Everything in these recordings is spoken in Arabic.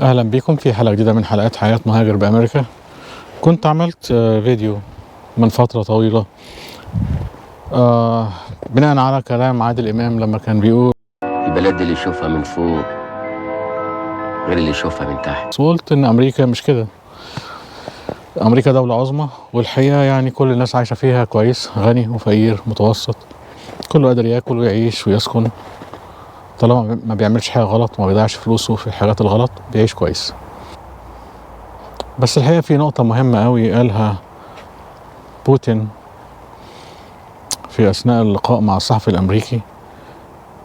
أهلا بكم في حلقة جديدة من حلقات حياة مهاجر بأمريكا. كنت عملت فيديو من فترة طويلة بناء على كلام عادل إمام لما كان بيقول البلد اللي يشوفها من فوق غير اللي يشوفها من تحت. قلت إن أمريكا مش كده. أمريكا دولة عظمى، والحقيقة يعني كل الناس عايشة فيها كويس، غني وفقير متوسط، كله قادر ياكل ويعيش ويسكن طالما ما بيعملش حاجة غلط وما بيضيعش فلوسه في الحاجات الغلط، بيعيش كويس. بس الحقيقة في نقطة مهمة قوي قالها بوتين في أثناء اللقاء مع الصحفي الأمريكي.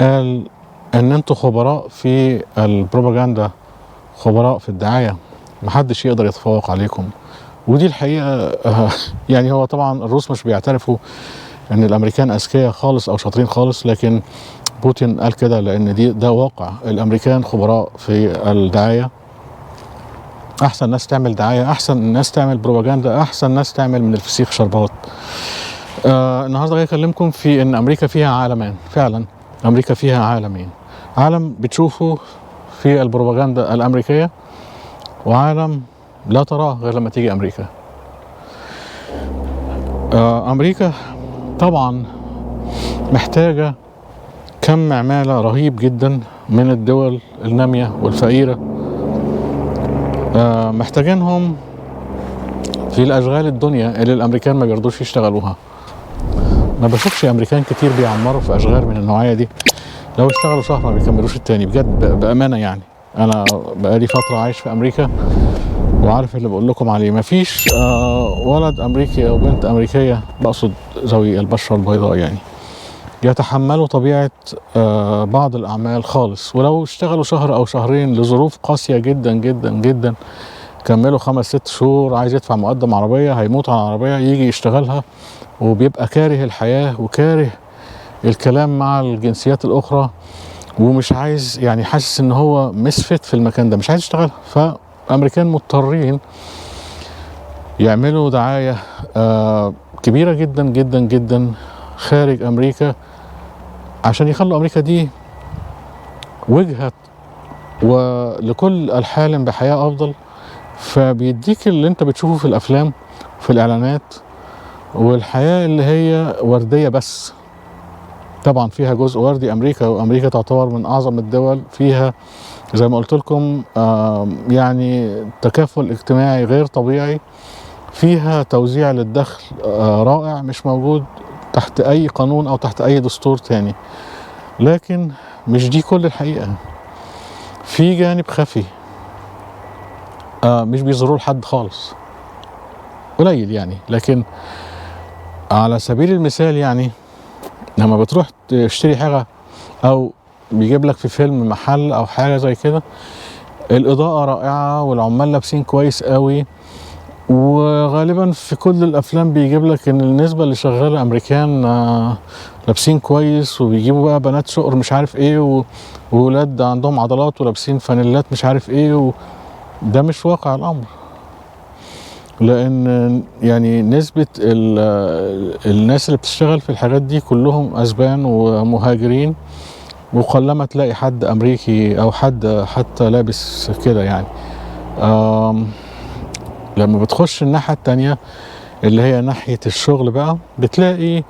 قال إن أنتوا خبراء في البروباغندا، خبراء في الدعاية، محدش يقدر يتفوق عليكم. ودي الحقيقة يعني هو طبعا الروس مش بيعترفوا إن الأمريكان أذكياء خالص أو شاطرين خالص، لكن بوتين قال كده لأن ده واقع. الأمريكان خبراء في الدعاية، أحسن ناس تعمل دعاية، أحسن ناس تعمل بروباغندا، أحسن ناس تعمل من الفسيخ شربات. النهارده جاي اكلمكم في ان امريكا فيها عالمين. فعلا امريكا فيها عالمين، عالم بتشوفه في البروباغندا الامريكيه، وعالم لا تراه غير لما تيجي امريكا. امريكا طبعا محتاجه كم عماله رهيب جدا من الدول الناميه والفقيره، محتاجينهم في الاشغال الدنيا اللي الامريكان ما بيرضوش يشتغلوها. ما بشوفش امريكان كتير بيعمروا في اشغال من النوعيه دي. لو اشتغلوا شهر ما بيكملوش التاني، بجد بامانه. يعني انا بقالي فتره عايش في امريكا وعارف اللي بقول لكم عليه. مفيش ولد امريكي او بنت امريكيه، بقصد ذوي البشره البيضاء، يعني يتحملوا طبيعه بعض الاعمال خالص. ولو اشتغلوا شهر او شهرين لظروف قاسيه جدا جدا جدا، كملوا 5-6 شهور، عايز يدفع مقدم عربيه، هيموت على العربيه، يجي يشتغلها وبيبقى كاره الحياة وكاره الكلام مع الجنسيات الأخرى، ومش عايز، يعني حاسس إن هو مسفت في المكان ده، مش عايز يشتغل. فأمريكان مضطرين يعملوا دعاية كبيرة جدا جدا جدا خارج أمريكا عشان يخلوا أمريكا دي وجهة ولكل الحالم بحياة أفضل. فبيديك اللي أنت بتشوفه في الأفلام في الإعلانات، والحياة اللي هي وردية بس. طبعا فيها جزء وردي أمريكا، وأمريكا تعتبر من أعظم الدول، فيها زي ما قلت لكم يعني تكافل اجتماعي غير طبيعي، فيها توزيع للدخل رائع مش موجود تحت أي قانون أو تحت أي دستور تاني. لكن مش دي كل الحقيقة، في جانب خفي مش بيظهروه لحد خالص، قليل يعني. لكن على سبيل المثال، يعني لما بتروح تشتري حاجة أو بيجيب لك في فيلم محل أو حاجة زي كده، الإضاءة رائعة والعمال لابسين كويس قوي، وغالبا في كل الأفلام بيجيب لك إن النسبة اللي شغالة أمريكان لابسين كويس، وبيجيبوا بقى بنات شقر مش عارف إيه، وولاد عندهم عضلات ولابسين فانيلات مش عارف إيه. ده مش واقع الأمر، لأن يعني نسبة الناس اللي بتشتغل في الحاجات دي كلهم أسبان ومهاجرين، وقلما تلاقي حد أمريكي أو حد حتى لابس كده. يعني لما بتخش الناحية التانية اللي هي ناحية الشغل بقى، بتلاقي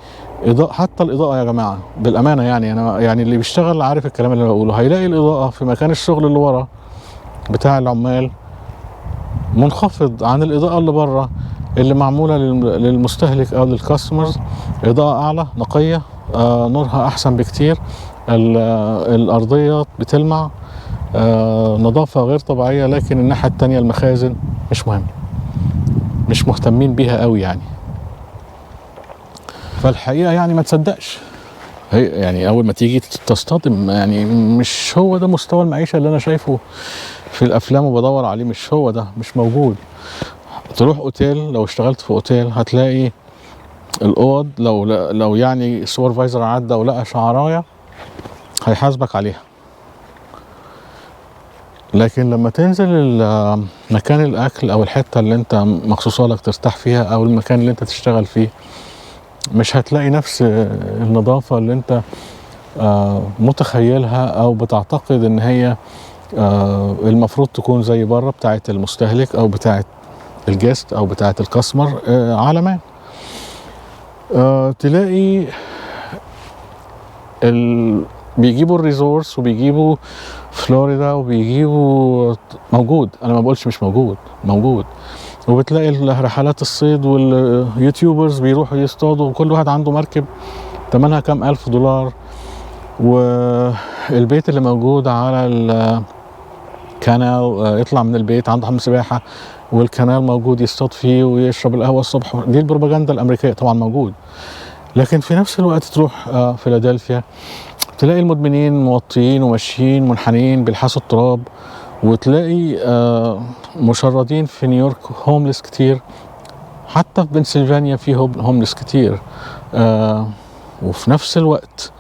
إضاءة. حتى الإضاءة يا جماعة بالأمانة، يعني أنا يعني اللي بيشتغل عارف الكلام اللي أنا بقوله، هيلاقي الإضاءة في مكان الشغل اللي ورا بتاع العمال منخفض عن الإضاءة اللي بره اللي معمولة للمستهلك أو للكاستمرز. إضاءة أعلى، نقية، نورها أحسن بكتير، الأرضية بتلمع، نظافة غير طبيعية. لكن الناحية التانية المخازن مش مهم، مش مهتمين بيها قوي يعني. فالحقيقة يعني ما تصدقش، يعني أول ما تيجي تصطدم، يعني مش هو ده مستوى المعيشة اللي أنا شايفه في الأفلام وبدور عليه. مش هو ده، مش موجود. تروح أوتيل، لو اشتغلت في أوتيل هتلاقي الأوض، لو يعني السوبرفايزر عدى ولقى شعراية هيحاسبك عليها. لكن لما تنزل مكان الأكل أو الحتة اللي أنت مخصوصة لك ترتاح فيها أو المكان اللي أنت تشتغل فيه، مش هتلاقي نفس النظافة اللي أنت متخيلها أو بتعتقد إن هي المفروض تكون زي بره بتاعة المستهلك أو بتاعة الجست أو بتاعة الكاستمر عالمان. تلاقي بيجيبوا الريزورس وبيجيبوا فلوريدا وبيجيبوا موجود، انا ما بقولش مش موجود، موجود. وبتلاقي رحلات الصيد واليوتيوبرز بيروحوا يصطادوا وكل واحد عنده مركب ثمنها كام ألف دولار، والبيت اللي موجود على الكانال يطلع من البيت عنده حمام سباحة والكنال موجود يصطاد فيه ويشرب القهوة الصبح. دي البروباجندا الأمريكية طبعا موجود. لكن في نفس الوقت تروح فيلادلفيا تلاقي المدمنين موطيين وماشيين منحنيين بيلحسوا التراب، وتلاقي مشردين في نيويورك هوملس كتير، حتى في بنسلفانيا في هوملس كتير. وفي نفس الوقت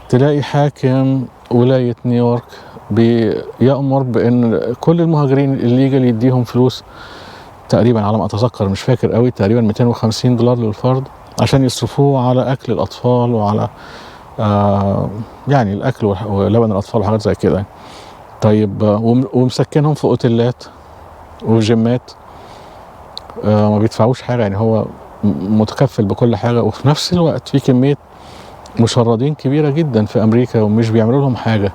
تلاقي حاكم ولاية نيويورك بيأمر بأن كل المهاجرين الليجال يديهم فلوس تقريبا على ما أتذكر، مش فاكر قوي، تقريبا 250 دولار للفرد عشان يصرفوه على أكل الأطفال وعلى يعني الأكل ولبن الأطفال وحاجات زي كده. طيب ومسكنهم في أوتيلات وفي جيمات، ما بيدفعوش حاجة، يعني هو متكفل بكل حاجة. وفي نفس الوقت في كمية مشردين كبيرة جدا في أمريكا ومش بيعملوا لهم حاجة.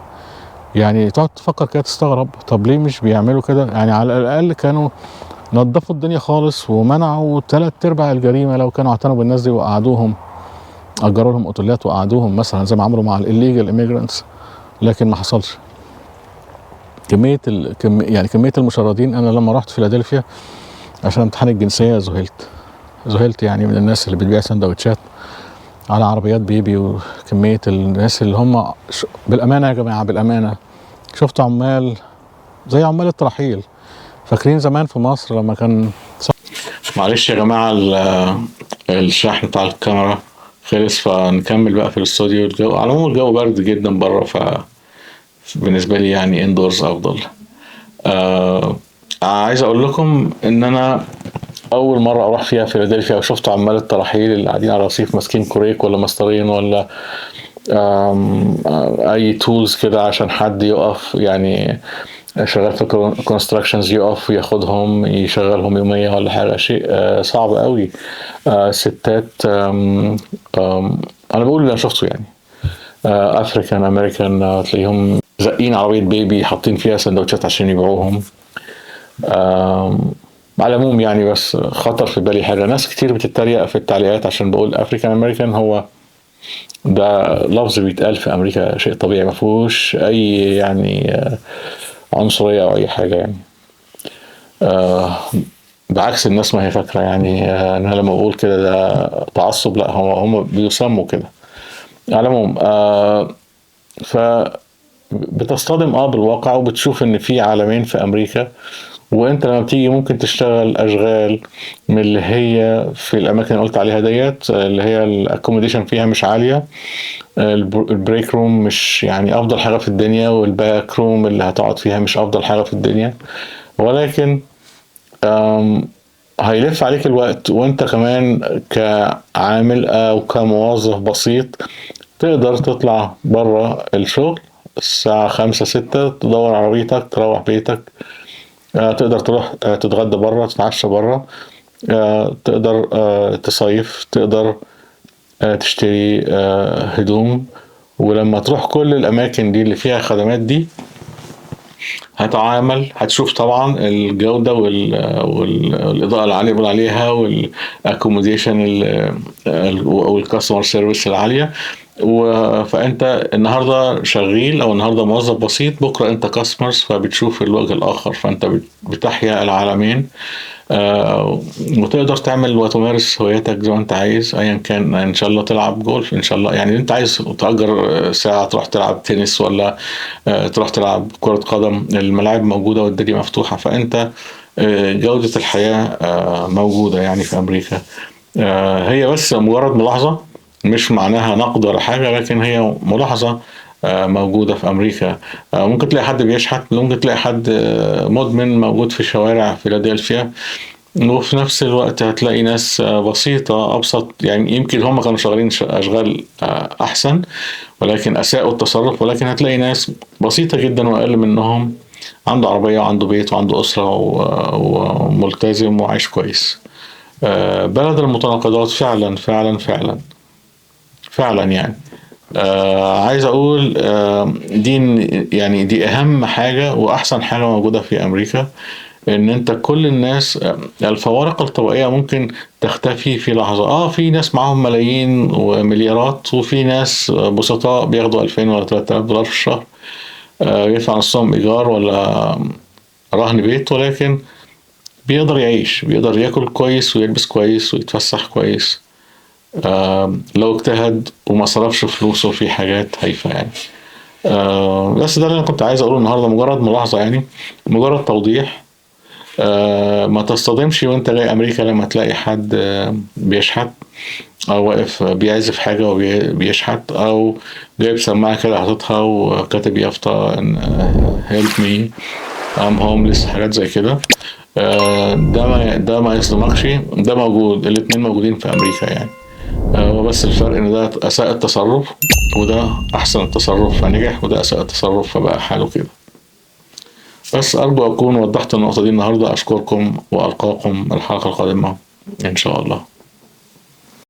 يعني تقعد تفكر كده تستغرب، طب ليه مش بيعملوا كده؟ يعني على الأقل كانوا نظفوا الدنيا خالص ومنعوا 3/4 الجريمة لو كانوا اعتنوا بالناس دي وقعدوهم، أجروا لهم أوتيلات وقعدوهم مثلا زي ما عملوا مع الإليجال إيميجرانتس. لكن ما حصلش. كمية المشردين، أنا لما رحت فيلادلفيا عشان امتحان الجنسية ذهلت يعني من الناس اللي بتبيع سندوتشات على عربيات بيبي، وكمية الناس اللي هم بالأمانة يا جماعة، بالأمانة شفت عمال زي عمال الترحيل. فاكرين زمان في مصر لما كان معلش يا جماعة الشحن بتاع الكاميرا خلص، فنكمل بقى في الاستوديو. الجو على العموم الجو برد جدا بره، فبالنسبة لي يعني اندورز أفضل. عايز أقول لكم إن أنا أول مرة أروح فيها فيلادلفيا وشفت عمال الترحيل اللي قاعدين على الرصيف ماسكين كوريك ولا مسطرين ولا أي تولز كده عشان حد يقف، يعني شغال في كونستراكشنز يقف وياخدهم يشغلهم يومية ولا حاجة. شيء صعب قوي. ستات أنا بقول اللي أنا شفته يعني أفريكان أمريكان تلاقيهم زقين عربية بيبي حاطين فيها سندوتشات عشان يبيعوهم. على العموم يعني بس خطر في بالي حاجة، ناس كتير بتتريق في التعليقات عشان بقول أفريكان أمريكان. هو ده لفظ بيتقال في أمريكا، شيء طبيعي، ما فيهوش أي يعني عنصرية أو أي حاجة يعني. بعكس الناس ما هي فاكرة يعني أنا لما بقول كده ده تعصب، لا، هم بيسموا كده. على العموم بتصطدم بالواقع وبتشوف ان في عالمين في امريكا. وانت لما بتيجي ممكن تشتغل اشغال من اللي هي في الاماكن اللي قلت عليها ديت، اللي هي الاكوموديشن فيها مش عالية، البريك روم مش يعني افضل حاجة في الدنيا، والباك روم اللي هتقعد فيها مش افضل حاجة في الدنيا، ولكن هيلف عليك الوقت. وانت كمان كعامل او كموظف بسيط تقدر تطلع برا الشغل الساعة 5-6 تدور عربيتك تروح بيتك، تقدر تروح تتغدى برا، تتعشى برا، تقدر تصيف، تقدر تشتري هدوم. ولما تروح كل الأماكن دي اللي فيها خدمات دي هتشوف طبعا الجودة والإضاءة العالية بقول عليها، والأكوموديشن والكاستمر سيرفيس العالية. فأنت النهاردة شغيل أو النهاردة موظف بسيط، بكرة أنت كاستمرز، فبتشوف الوجه الآخر، فأنت بتحيا العالمين. وتقدر تعمل وتمارس هواياتك زي ما انت عايز، ايا كان. ان شاء الله تلعب جولف، ان شاء الله يعني انت عايز تأجر ساعة تروح تلعب تنس، ولا تروح تلعب كرة قدم، الملاعب موجودة والدنيا مفتوحة. فانت جودة الحياة موجودة يعني في امريكا. هي بس مجرد ملاحظة، مش معناها نقد ولا حاجة، لكن هي ملاحظة موجودة في أمريكا. ممكن تلاقي حد بيشحت، ممكن تلاقي حد مدمن موجود في شوارع فيلادلفيا، وفي نفس الوقت هتلاقي ناس بسيطة أبسط، يعني يمكن هم كانوا شغالين أشغال أحسن ولكن أساءوا التصرف، ولكن هتلاقي ناس بسيطة جدا وأقل منهم عنده عربية وعنده بيت وعنده أسرة وملتزم وعايش كويس. بلد المتناقضات فعلا فعلا فعلا فعلا يعني. عايز أقول دي يعني دي أهم حاجة وأحسن حاجة موجودة في أمريكا، ان انت كل الناس الفوارق الطبقية ممكن تختفي في لحظة. في ناس معاهم ملايين ومليارات، وفي ناس بسطاء بياخدوا 2000 ولا 3000 دولار في الشهر، يدفع نصهم ايجار ولا رهن بيت، ولكن بيقدر يعيش، بيقدر ياكل كويس ويلبس كويس ويتفسح كويس لو اجتهد وما صرفش فلوسه في حاجات هايفة يعني. بس ده اللي انا كنت عايز اقوله النهارده، مجرد ملاحظة يعني، مجرد توضيح. ما تصطدمش وانت جاي امريكا لما تلاقي حد بيشحت او واقف بيعزف حاجه وبيشحت، او جايب سماعه كده حاططها وكاتب يافطه ان هيلب مي ام هومليس، حاجات زي كده. ده ما يصدمكش، ده موجود، الاتنين موجودين في امريكا يعني. وبس الفرق ان ده اساء التصرف وده احسن التصرف فنجح، وده اساء التصرف فبقى حاله كده. بس أرجو أكون وضحت النقطة دي النهاردة. أشكركم وألقاكم الحلقة القادمة إن شاء الله.